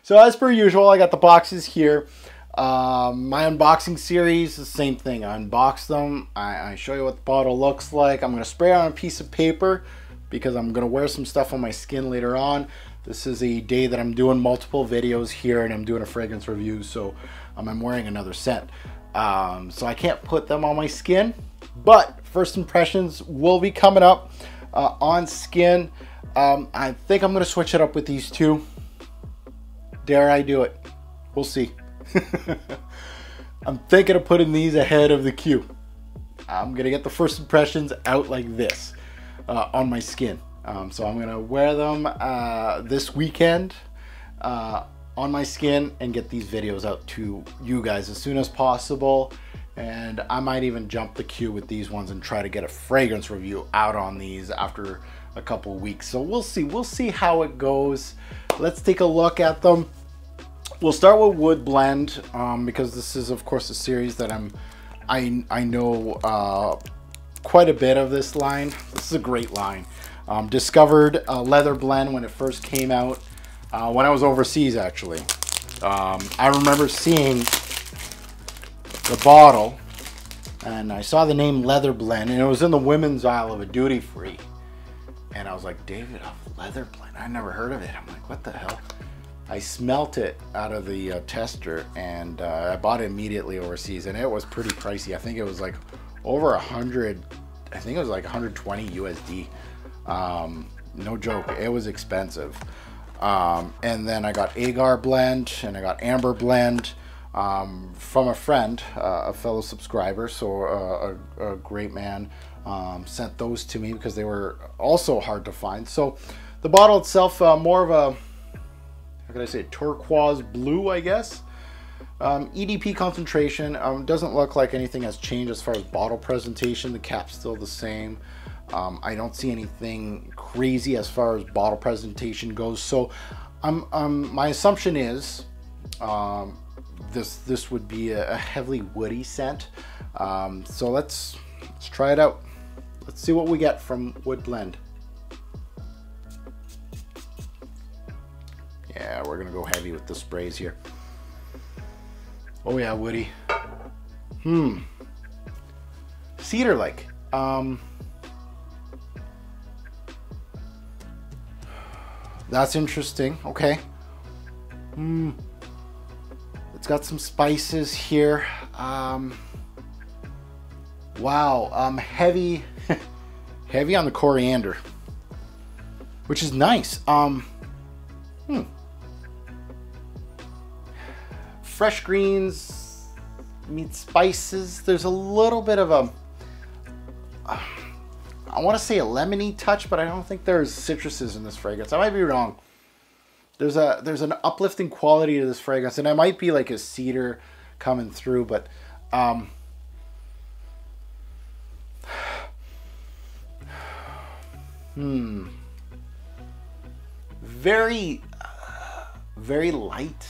So as per usual, I got the boxes here. My unboxing series, the same thing. I unbox them. I show you what the bottle looks like. I'm going to spray it on a piece of paper because I'm going to wear some stuff on my skin later on. This is a day that I'm doing multiple videos here and I'm doing a fragrance review. So I'm wearing another scent. So I can't put them on my skin. But first impressions will be coming up on skin. I think I'm going to switch it up with these two. Dare I do it? We'll see. I'm thinking of putting these ahead of the Q. I'm going to get the first impressions out like this on my skin. So I'm going to wear them this weekend on my skin and get these videos out to you guys as soon as possible. And I might even jump the Q with these ones and try to get a fragrance review out on these after a couple weeks. So we'll see how it goes. Let's take a look at them. We'll start with Wood Blend because this is of course a series that I know quite a bit of this line. This is a great line. Discovered a leather blend when it first came out when I was overseas actually. I remember seeing the bottle and I saw the name Leather Blend and it was in the women's aisle of a duty free. And I was like, Davidoff Leather Blend, I never heard of it. I'm like, what the hell? I smelt it out of the tester and I bought it immediately overseas and it was pretty pricey. I think it was like over 100, I think it was like 120 USD. No joke, it was expensive. And then I got Agar Blend and I got Amber Blend from a friend, a fellow subscriber, so a great man. Sent those to me because they were also hard to find. So the bottle itself, more of a, how can I say, turquoise blue, I guess. EDP concentration, doesn't look like anything has changed as far as bottle presentation. The cap's still the same. I don't see anything crazy as far as bottle presentation goes. So my assumption is this would be a heavily woody scent. So let's try it out. Let's see what we get from Wood Blend. Yeah, we're gonna go heavy with the sprays here. Oh yeah, woody. Cedar-like. That's interesting. Okay. It's got some spices here. Wow, heavy heavy on the coriander, which is nice. Fresh greens meets spices. There's a little bit of a, I want to say a lemony touch, but I don't think there's citruses in this fragrance. I might be wrong. There's an uplifting quality to this fragrance, and it might be like a cedar coming through, but very light.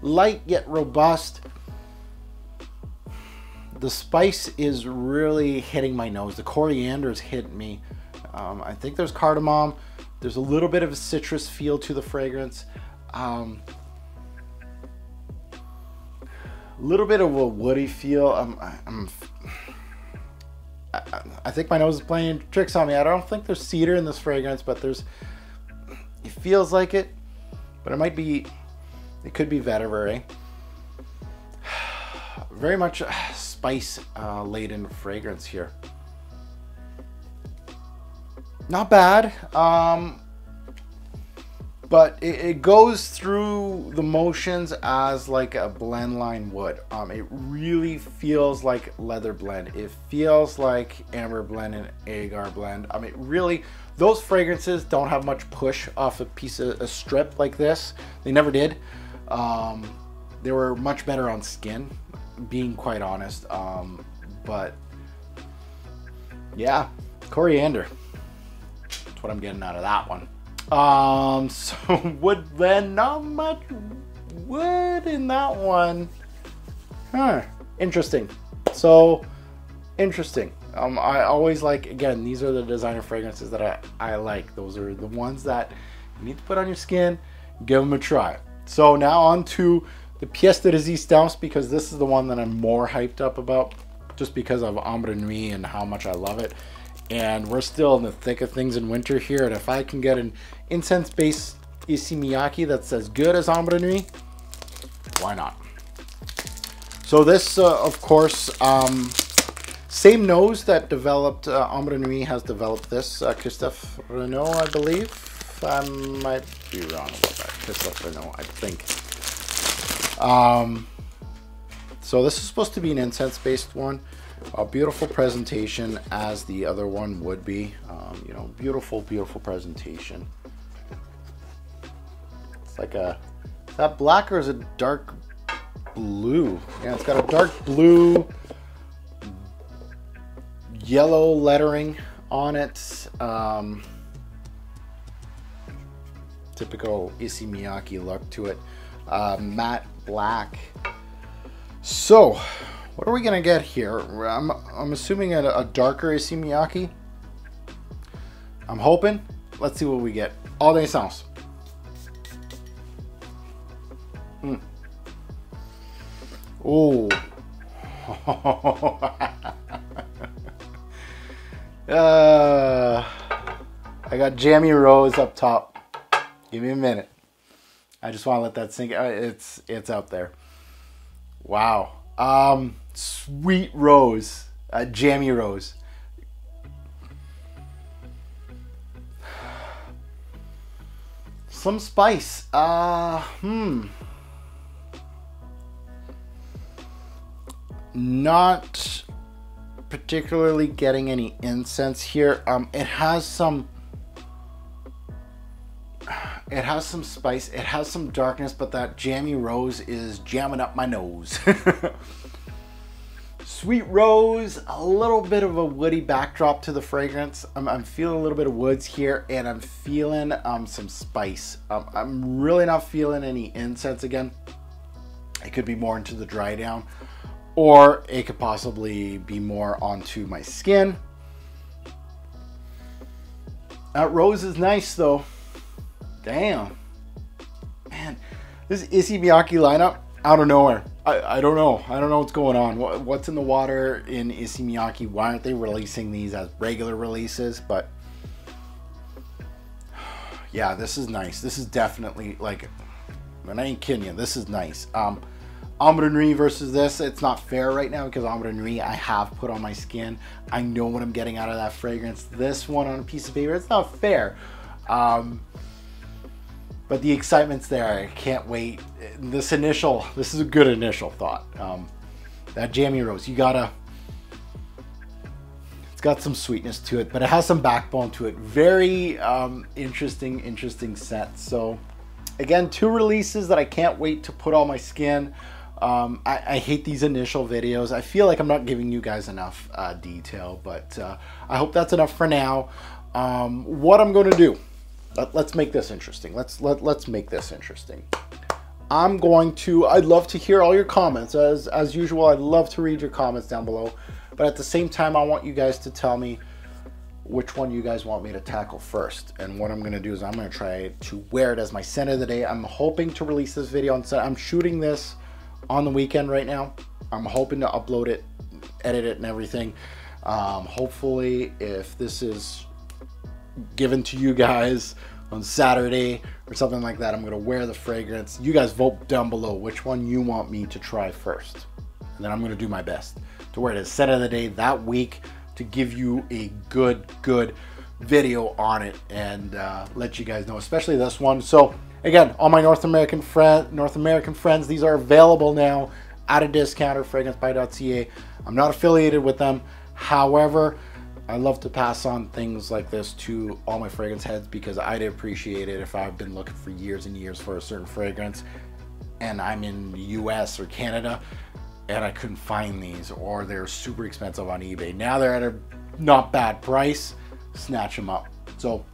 Light yet robust. The spice is really hitting my nose. The coriander is hitting me. I think there's cardamom. There's a little bit of a citrus feel to the fragrance. A little bit of a woody feel. I think my nose is playing tricks on me. I don't think there's cedar in this fragrance, but it feels like it. But it might be, it could be vetiver, eh? Very much spice laden fragrance here. Not bad, but it goes through the motions as like a blend line would. It really feels like Leather Blend. It feels like Amber Blend and Agar Blend. Really, those fragrances don't have much push off a strip like this. They never did. They were much better on skin, being quite honest. But yeah, coriander. That's what I'm getting out of that one. So Wood Blend, not much wood in that one. Interesting. So interesting. I always like, again, these are the designer fragrances that I like. Those are the ones that you need to put on your skin, give them a try. So now on to the pièce de résistance, because this is the one that I'm more hyped up about, just because of Ambre Nuit and how much I love it. And we're still in the thick of things in winter here, and if I can get an incense-based Issey Miyake that's as good as Ambre Nuit, why not? So this, of course, same nose that developed Ambre Nuit has developed this. Christophe Renaud, I believe. I might be wrong about that. Christophe Renaud, I think. So this is supposed to be an incense-based one. A beautiful presentation, as the other one would be. You know, beautiful, beautiful presentation. It's like a, is that black or is it dark blue? Yeah, it's got a dark blue, yellow lettering on it. Typical Issey Miyake look to it. Matte black. So, what are we gonna get here? I'm assuming a darker Issey Miyake. I'm hoping. Let's see what we get. All day sounds. Oh. I got Jammy Rose up top. Give me a minute. I just want to let that sink. It's up there. Wow. Sweet Rose. Jammy Rose. Some spice. Not particularly getting any incense here. It has some spice, it has some darkness, but that Jammy Rose is jamming up my nose. Sweet Rose, a little bit of a woody backdrop to the fragrance. I'm feeling a little bit of woods here, and I'm feeling some spice. I'm really not feeling any incense again. It could be more into the dry down, or it could possibly be more onto my skin. That rose is nice though. Damn. Man, this Issey Miyake lineup, out of nowhere. I don't know. I don't know what's going on. What's in the water in Issey Miyake? Why aren't they releasing these as regular releases? But yeah, this is nice. This is definitely, like, I ain't kidding you. This is nice. Ambre Nuit versus this, it's not fair right now because Ambre Nuit I have put on my skin. I know what I'm getting out of that fragrance. This one on a piece of paper, it's not fair. But the excitement's there. I can't wait. This is a good initial thought. That Jammy Rose, it's got some sweetness to it, but it has some backbone to it. Very interesting set. So again, 2 releases that I can't wait to put on my skin. I hate these initial videos. I feel like I'm not giving you guys enough detail, but I hope that's enough for now. What I'm going to do, let's make this interesting. Let's make this interesting. I'd love to hear all your comments. As usual, I'd love to read your comments down below. But at the same time, I want you guys to tell me which one you guys want me to tackle first. And what I'm going to do is I'm going to try to wear it as my scent of the day. I'm hoping to release this video on Sunday. I'm shooting this on the weekend right now. I'm hoping to upload it, edit it and everything. Hopefully, if this is given to you guys on Saturday or something like that, I'm gonna wear the fragrance. You guys vote down below which one you want me to try first, and then I'm gonna do my best to wear it as scent of the day that week to give you a good video on it and let you guys know, especially this one. So again, all my North American friends, these are available now at a discount or fragrancebuy.ca. I'm not affiliated with them. However, I love to pass on things like this to all my fragrance heads because I'd appreciate it if I've been looking for years and years for a certain fragrance and I'm in the US or Canada and I couldn't find these, or they're super expensive on eBay. Now they're at a not bad price. Snatch them up. So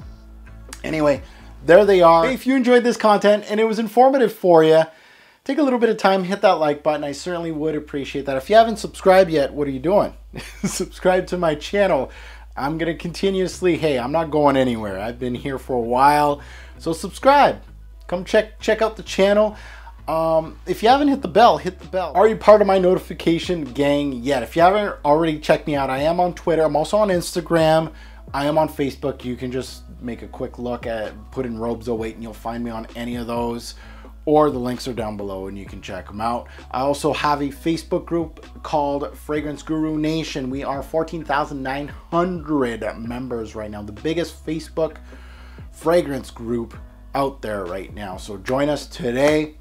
anyway, there they are. If you enjoyed this content and it was informative for you, take a little bit of time, hit that like button. I certainly would appreciate that. If you haven't subscribed yet, what are you doing? Subscribe to my channel. I'm going to continuously, hey, I'm not going anywhere. I've been here for a while. So subscribe. Come check out the channel. If you haven't hit the bell, hit the bell. Are you part of my notification gang yet? If you haven't already checked me out, I am on Twitter. I'm also on Instagram. I am on Facebook. You can just make a quick look at, put in Robes08 and you'll find me on any of those. Or the links are down below and you can check them out. I also have a Facebook group called Fragrance Guru Nation. We are 14,900 members right now. The biggest Facebook fragrance group out there right now. So join us today.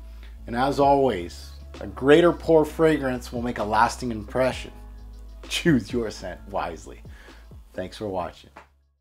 And as always, a greater pour fragrance will make a lasting impression. Choose your scent wisely. Thanks for watching.